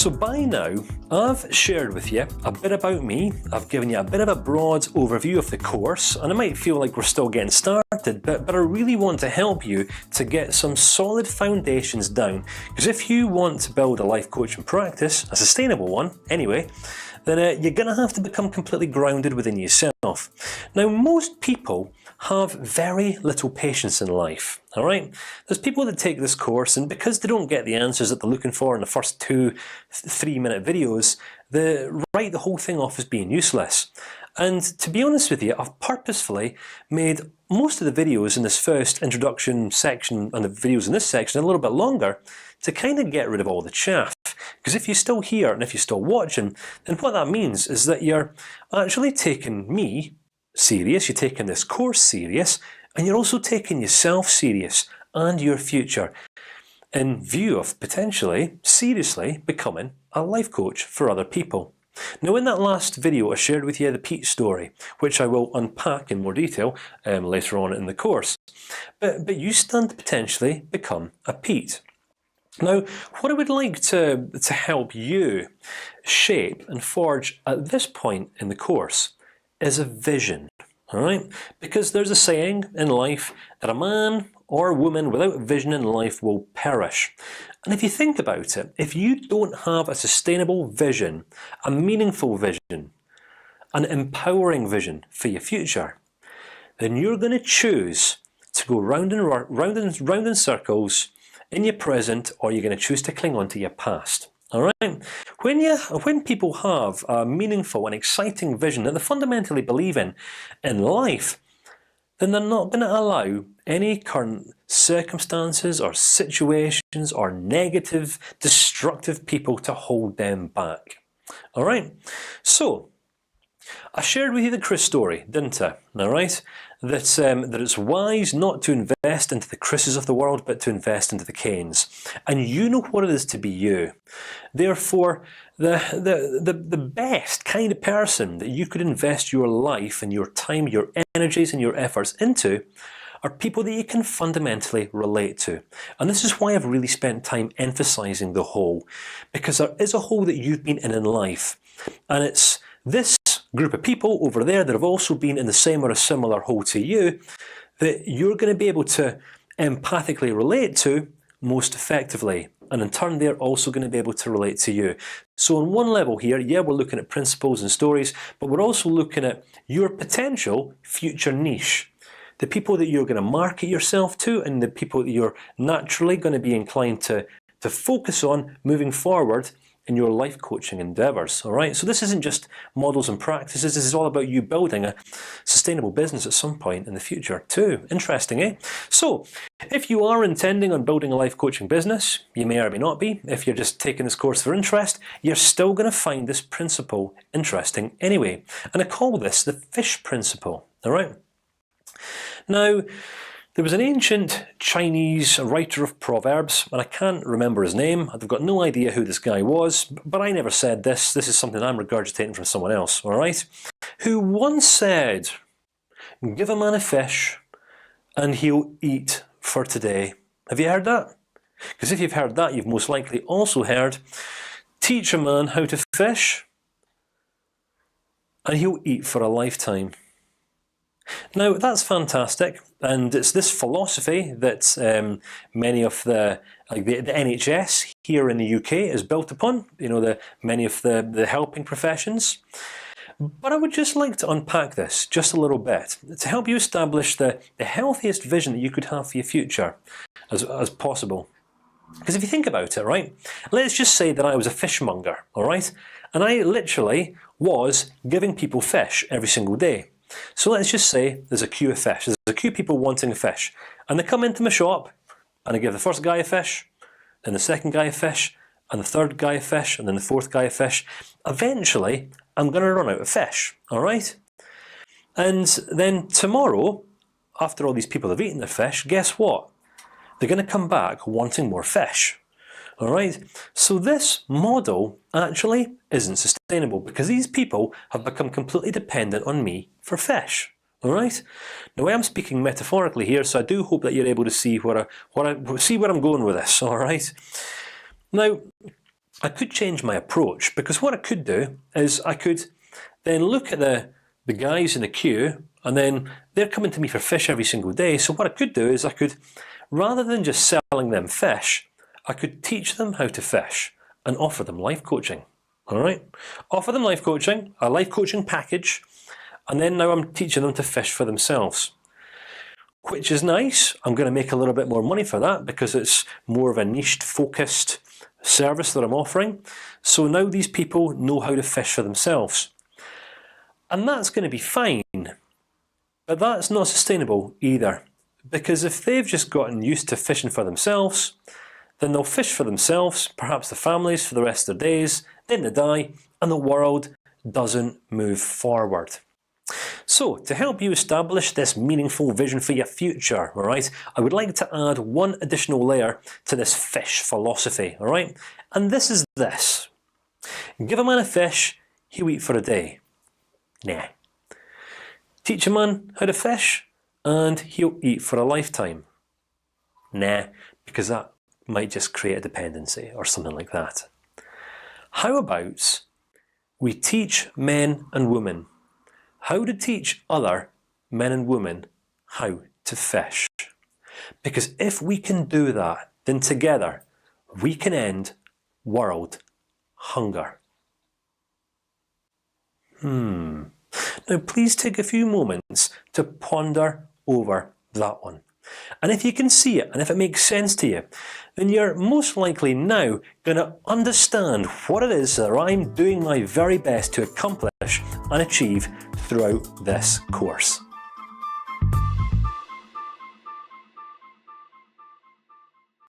So by now, I've shared with you a bit about me, I've given you a bit of a broad overview of the course, and it might feel like we're still getting started, but I really want to help you to get some solid foundations down, because if you want to build a life coaching practice, a sustainable one anyway, then you're going to have to become completely grounded within yourself. Now, most people have very little patience in life. All right, there's people that take this course, and because they don't get the answers that they're looking for in the first 2-3 minute videos, they write the whole thing off as being useless. And to be honest with you, I've purposefully made most of the videos in this first introduction section and the videos in this section a little bit longer to kind of get rid of all the chaff. Because if you're still here and if you're still watching, then what that means is that you're actually taking me serious, you're taking this course serious, and you're also taking yourself serious and your future in view of potentially, seriously becoming a life coach for other people. Now, in that last video, I shared with you the Pete story, which I will unpack in more detail later on in the course. But you stand to potentially become a Pete. Now, what I would like to help you shape and forge at this point in the course is a vision. All right, because there's a saying in life that a man or a woman without vision in life will perish. And if you think about it, if you don't have a sustainable vision, a meaningful vision, an empowering vision for your future, then you're going to choose to go round in circles in your present, or you're going to choose to cling on to your past. All right. When people have a meaningful and exciting vision that they fundamentally believe in life, then they're not going to allow any current circumstances or situations or negative, destructive people to hold them back. All right. So I shared with you the Chris story, didn't I? All right. That it's wise not to invest into the Chris's of the world, but to invest into the Kanes. And you know what it is to be you. Therefore, the best kind of person that you could invest your life and your time, your energies, and your efforts into are people that you can fundamentally relate to. And this is why I've really spent time emphasizing the whole, because there is a hole that you've been in life, and it's this group of people over there that have also been in the same or a similar hole to you that you're going to be able to empathically relate to most effectively, and in turn they're also going to be able to relate to you. So on one level here, yeah, we're looking at principles and stories, but we're also looking at your potential future niche, the people that you're going to market yourself to, and the people that you're naturally going to be inclined to focus on moving forward in your life coaching endeavors. All right. So this isn't just models and practices. This is all about you building a sustainable business at some point in the future too. Interesting, eh? So if you are intending on building a life coaching business, you may or may not be. If you're just taking this course for interest, you're still going to find this principle interesting anyway. And I call this the fish principle. All right. Now, there was an ancient Chinese writer of proverbs, and I can't remember his name. I've got no idea who this guy was, but I never said this. This is something I'm regurgitating from someone else. All right, who once said, "Give a man a fish, and he'll eat for today." Have you heard that? Because if you've heard that, you've most likely also heard, "Teach a man how to fish, and he'll eat for a lifetime." Now that's fantastic, and it's this philosophy that many of the NHS here in the UK is built upon. You know, many of the helping professions. But I would just like to unpack this just a little bit to help you establish the healthiest vision that you could have for your future as possible. Because if you think about it, right, let's just say that I was a fishmonger, all right, and I literally was giving people fish every single day. So let's just say there's a queue of fish. There's a queue of people wanting a fish, and they come into my shop, and I give the first guy a fish, then the second guy a fish, and the third guy a fish, and then the fourth guy a fish. Eventually, I'm going to run out of fish. All right, and then tomorrow, after all these people have eaten their fish, guess what? They're going to come back wanting more fish. All right. So this model actually isn't sustainable because these people have become completely dependent on me for fish. All right. Now I am speaking metaphorically here, so I do hope that you're able to see where I'm going with this. All right. Now, I could change my approach, because what I could do is I could then look at the guys in the queue, and then they're coming to me for fish every single day. So what I could do is I could, rather than just selling them fish, I could teach them how to fish and offer them life coaching. All right, offer them life coaching, a life coaching package, and then now I'm teaching them to fish for themselves, which is nice. I'm going to make a little bit more money for that because it's more of a niche, focused service that I'm offering. So now these people know how to fish for themselves, and that's going to be fine. But that's not sustainable either, because if they've just gotten used to fishing for themselves, then they'll fish for themselves, perhaps the families, for the rest of their days. Then they die, and the world doesn't move forward. So, to help you establish this meaningful vision for your future, all right, I would like to add one additional layer to this fish philosophy, all right, and this is this: give a man a fish, he'll eat for a day. Nah. Teach a man how to fish, and he'll eat for a lifetime. Nah, because that might just create a dependency or something like that. How about we teach men and women how to teach other men and women how to fish? Because if we can do that, then together we can end world hunger. Now, please take a few moments to ponder over that one. And if you can see it, and if it makes sense to you, then you're most likely now going to understand what it is that I'm doing my very best to accomplish and achieve throughout this course.